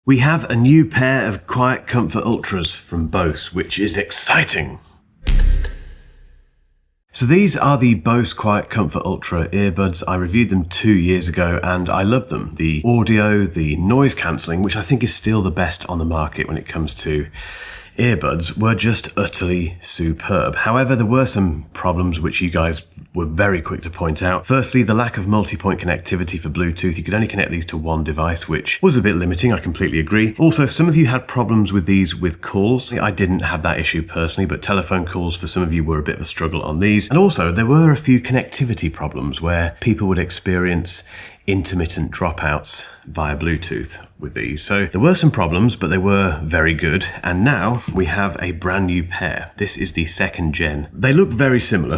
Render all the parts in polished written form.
We have a new pair of QuietComfort Ultras from Bose, which is exciting. So these are the Bose QuietComfort Ultra earbuds. I reviewed them 2 years ago and I love them. The audio, the noise cancelling, which I think is still the best on the market when it comes to earbuds, were just utterly superb. However, there were some problems which you guys were very quick to point out. Firstly, the lack of multi-point connectivity for Bluetooth. You could only connect these to one device, which was a bit limiting. I completely agree. Also, some of you had problems with these with calls. I didn't have that issue personally, but telephone calls for some of you were a bit of a struggle on these. And also, there were a few connectivity problems where people would experience intermittent dropouts via Bluetooth with these. So there were some problems, but they were very good. And now we have a brand new pair. This is the second gen. They look very similar.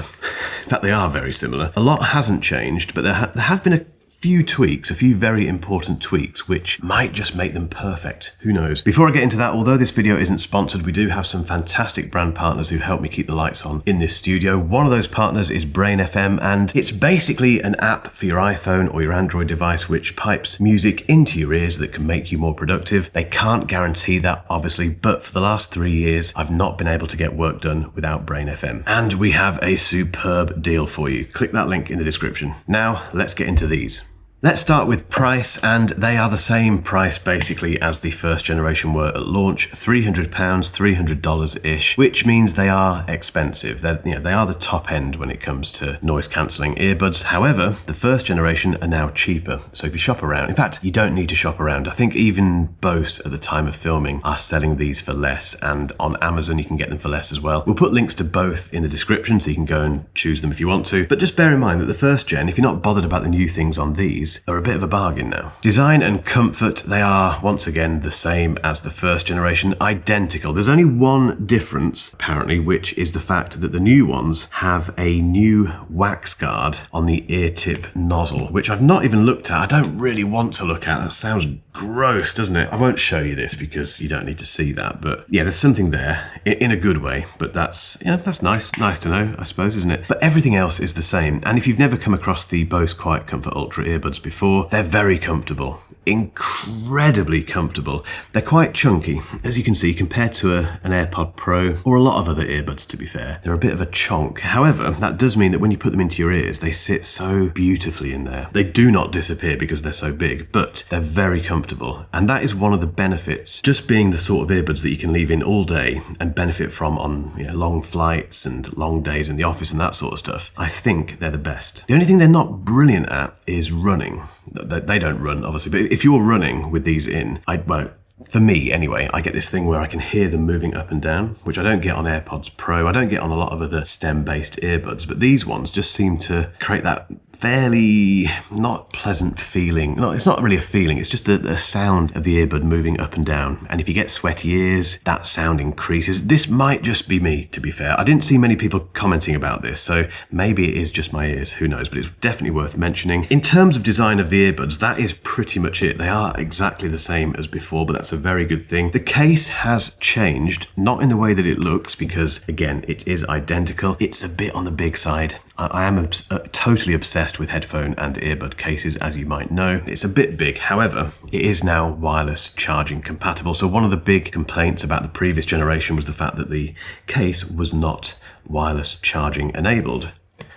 In fact, they are very similar. A lot hasn't changed, but there have been a few tweaks, a few very important tweaks, which might just make them perfect. Who knows? Before I get into that, although this video isn't sponsored, we do have some fantastic brand partners who help me keep the lights on in this studio. One of those partners is Brain FM, and it's basically an app for your iPhone or your Android device which pipes music into your ears that can make you more productive. They can't guarantee that, obviously, but for the last 3 years, I've not been able to get work done without Brain FM. And we have a superb deal for you. Click that link in the description. Now, let's get into these. Let's start with price, and they are the same price basically as the first generation were at launch, £300, $300-ish, which means they are expensive. They are the top end when it comes to noise cancelling earbuds. However, the first generation are now cheaper. So if you shop around, in fact, you don't need to shop around. I think even Bose at the time of filming are selling these for less, and on Amazon you can get them for less as well. We'll put links to both in the description so you can go and choose them if you want to. But just bear in mind that the first gen, if you're not bothered about the new things on these, are a bit of a bargain now. Design and comfort, they are once again the same as the first generation, identical. There's only one difference apparently, which is the fact that the new ones have a new wax guard on the ear tip nozzle, which I've not even looked at. I don't really want to look at. That sounds gross, doesn't it? I won't show you this because you don't need to see that, but yeah, there's something there in a good way, but that's nice to know, I suppose, isn't it? But everything else is the same. And if you've never come across the Bose QuietComfort Ultra earbuds before, they're very comfortable. Incredibly comfortable. They're quite chunky, as you can see, compared to an AirPod Pro or a lot of other earbuds, to be fair. They're a bit of a chonk. However, that does mean that when you put them into your ears, they sit so beautifully in there. They do not disappear because they're so big, but they're very comfortable. And that is one of the benefits, just being the sort of earbuds that you can leave in all day and benefit from on long flights and long days in the office and that sort of stuff. I think they're the best. The only thing they're not brilliant at is running. They don't run, obviously, but if you're running with these in, for me anyway, I get this thing where I can hear them moving up and down, which I don't get on AirPods Pro. I don't get on a lot of other stem-based earbuds, but these ones just seem to create that fairly not pleasant feeling. No, it's not really a feeling, it's just a sound of the earbud moving up and down. And if you get sweaty ears, that sound increases. This might just be me, to be fair. I didn't see many people commenting about this, so maybe it is just my ears, who knows, but it's definitely worth mentioning. In terms of design of the earbuds, that is pretty much it. They are exactly the same as before, but that's a very good thing. The case has changed, not in the way that it looks, because again, it is identical. It's a bit on the big side. I am totally obsessed with headphone and earbud cases, as you might know. It's a bit big, however, it is now wireless charging compatible. So one of the big complaints about the previous generation was the fact that the case was not wireless charging enabled.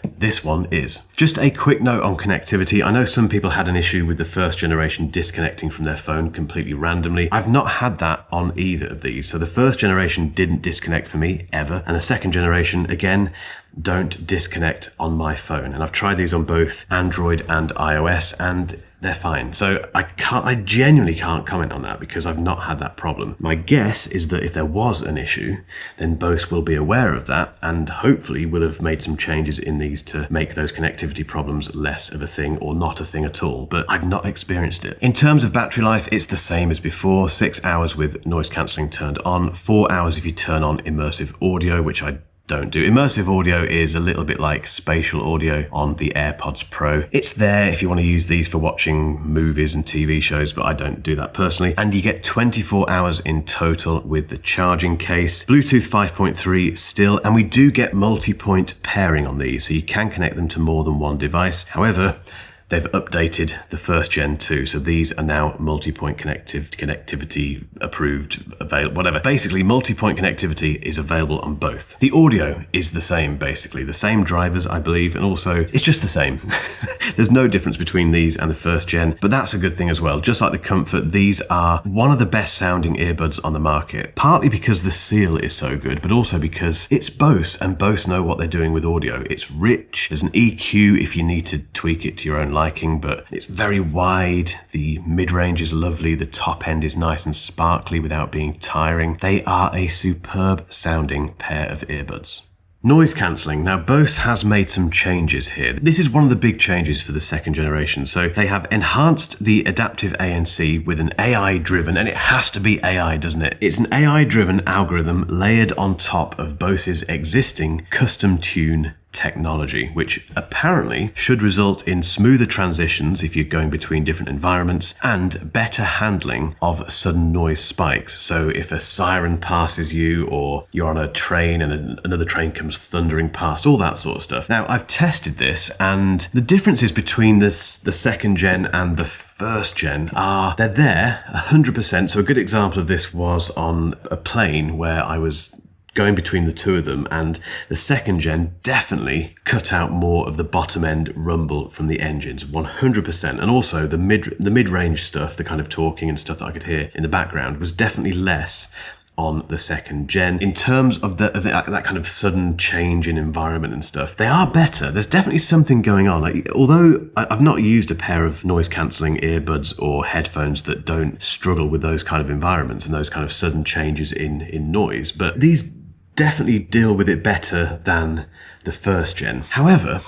This one is. Just a quick note on connectivity. I know some people had an issue with the first generation disconnecting from their phone completely randomly. I've not had that on either of these. So the first generation didn't disconnect for me ever. And the second generation, again, don't disconnect on my phone. And I've tried these on both Android and iOS and they're fine. So I genuinely can't comment on that because I've not had that problem. My guess is that if there was an issue, then Bose will be aware of that and hopefully will have made some changes in these to make those connectivity problems less of a thing or not a thing at all, but I've not experienced it. In terms of battery life, it's the same as before. 6 hours with noise cancelling turned on, 4 hours if you turn on immersive audio, which I don't do. Immersive audio is a little bit like spatial audio on the AirPods Pro. It's there if you want to use these for watching movies and TV shows, but I don't do that personally. And you get 24 hours in total with the charging case. Bluetooth 5.3 still, and we do get multi-point pairing on these, so you can connect them to more than one device. However, they've updated the first gen too. So these are now multi-point connectivity approved, available, whatever. Basically, multi-point connectivity is available on both. The audio is the same, basically. The same drivers, I believe, and also it's just the same. There's no difference between these and the first gen, but that's a good thing as well. Just like the Comfort, these are one of the best sounding earbuds on the market, partly because the seal is so good, but also because it's Bose, and Bose know what they're doing with audio. It's rich. There's an EQ if you need to tweak it to your own liking, but it's very wide. The mid-range is lovely. The top end is nice and sparkly without being tiring. They are a superb sounding pair of earbuds. Noise cancelling. Now, Bose has made some changes here. This is one of the big changes for the second generation. So they have enhanced the adaptive ANC with an AI-driven, and it has to be AI, doesn't it? It's an AI-driven algorithm layered on top of Bose's existing custom tune technology, which apparently should result in smoother transitions if you're going between different environments and better handling of sudden noise spikes. So if a siren passes you, or you're on a train and another train comes thundering past, all that sort of stuff. Now, I've tested this, and the differences between the second gen and the first gen they're there 100%. So a good example of this was on a plane where I was going between the two of them, and the second gen definitely cut out more of the bottom end rumble from the engines, 100%. And also the mid-range stuff, the kind of talking and stuff that I could hear in the background, was definitely less on the second gen. In terms of that kind of sudden change in environment and stuff, they are better. There's definitely something going on. Although I've not used a pair of noise cancelling earbuds or headphones that don't struggle with those kind of environments and those kind of sudden changes in noise, but these definitely deal with it better than the first gen. However,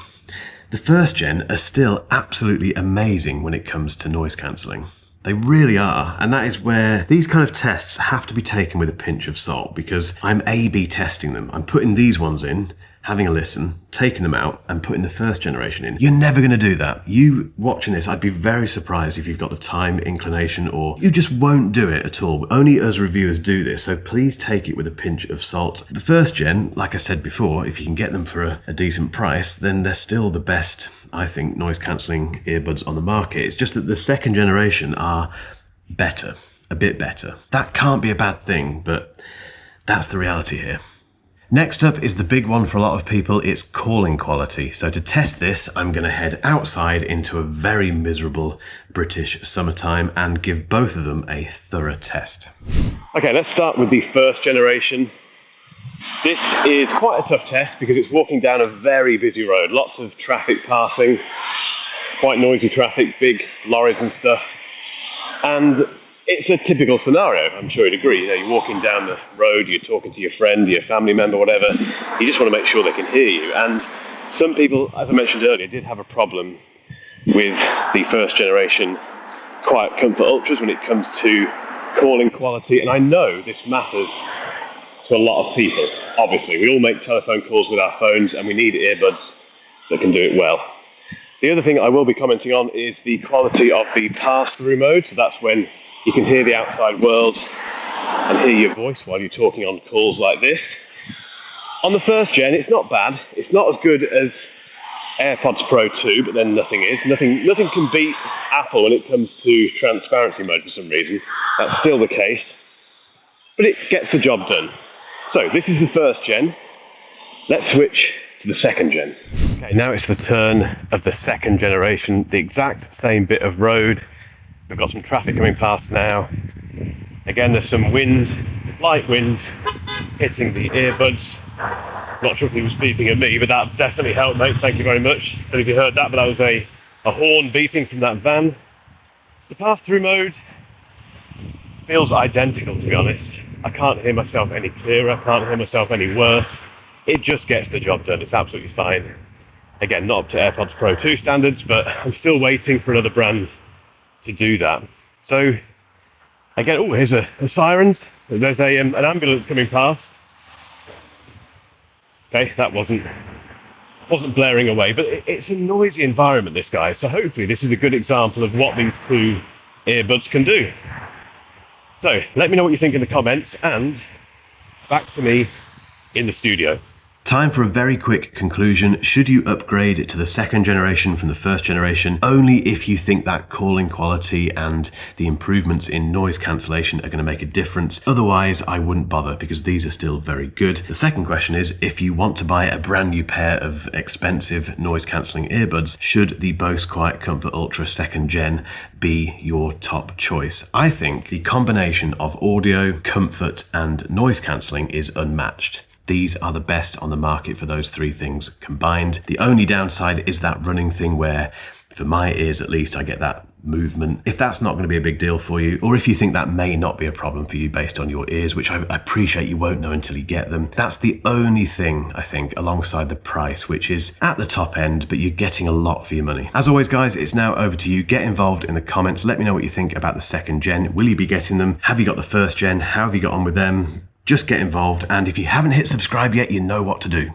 the first gen are still absolutely amazing when it comes to noise cancelling. They really are, and that is where these kind of tests have to be taken with a pinch of salt, because I'm A/B testing them. I'm putting these ones in, having a listen, taking them out, and putting the first generation in. You're never going to do that. You watching this, I'd be very surprised if you've got the time, inclination, or you just won't do it at all. Only us reviewers do this, so please take it with a pinch of salt. The first gen, like I said before, if you can get them for a decent price, then they're still the best, I think, noise cancelling earbuds on the market. It's just that the second generation are better, a bit better. That can't be a bad thing, but that's the reality here. Next up is the big one for a lot of people. It's calling quality. So to test this, I'm going to head outside into a very miserable British summertime and give both of them a thorough test. Okay, let's start with the first generation. This is quite a tough test because it's walking down a very busy road. Lots of traffic passing, quite noisy traffic, big lorries and stuff. And it's a typical scenario, I'm sure you'd agree. You know, you're walking down the road, you're talking to your friend, your family member, whatever. You just want to make sure they can hear you. And some people, as I mentioned earlier, did have a problem with the first generation QuietComfort Ultras when it comes to calling quality. And I know this matters to a lot of people. Obviously, we all make telephone calls with our phones, and we need earbuds that can do it well. The other thing I will be commenting on is the quality of the pass-through mode. So that's when you can hear the outside world and hear your voice while you're talking on calls like this. On the first gen, it's not bad. It's not as good as AirPods Pro 2, but then nothing is. Nothing can beat Apple when it comes to transparency mode for some reason. That's still the case, but it gets the job done. So this is the first gen. Let's switch to the second gen. Okay, now it's the turn of the second generation. The exact same bit of road. We've got some traffic coming past now. Again, there's some wind, light wind, hitting the earbuds. Not sure if he was beeping at me, but that definitely helped, mate. Thank you very much. I don't know if you heard that, but that was a horn beeping from that van. The pass-through mode feels identical, to be honest. I can't hear myself any clearer. I can't hear myself any worse. It just gets the job done. It's absolutely fine. Again, not up to AirPods Pro 2 standards, but I'm still waiting for another brand to do that. So again, oh, here's a sirens. There's an ambulance coming past. Okay, that wasn't blaring away, but it's a noisy environment, this guy. So hopefully this is a good example of what these two earbuds can do. So let me know what you think in the comments, and back to me in the studio. Time for a very quick conclusion. Should you upgrade to the second generation from the first generation? Only if you think that calling quality and the improvements in noise cancellation are going to make a difference. Otherwise, I wouldn't bother because these are still very good. The second question is, if you want to buy a brand new pair of expensive noise cancelling earbuds, should the Bose QuietComfort Ultra 2nd Gen be your top choice? I think the combination of audio, comfort, and noise cancelling is unmatched. These are the best on the market for those three things combined. The only downside is that running thing where, for my ears at least, I get that movement. If that's not going to be a big deal for you, or if you think that may not be a problem for you based on your ears, which I appreciate you won't know until you get them, that's the only thing, I think, alongside the price, which is at the top end, but you're getting a lot for your money. As always, guys, it's now over to you. Get involved in the comments. Let me know what you think about the 2nd Gen. Will you be getting them? Have you got the 1st Gen? How have you got on with them? Just get involved, and if you haven't hit subscribe yet, you know what to do.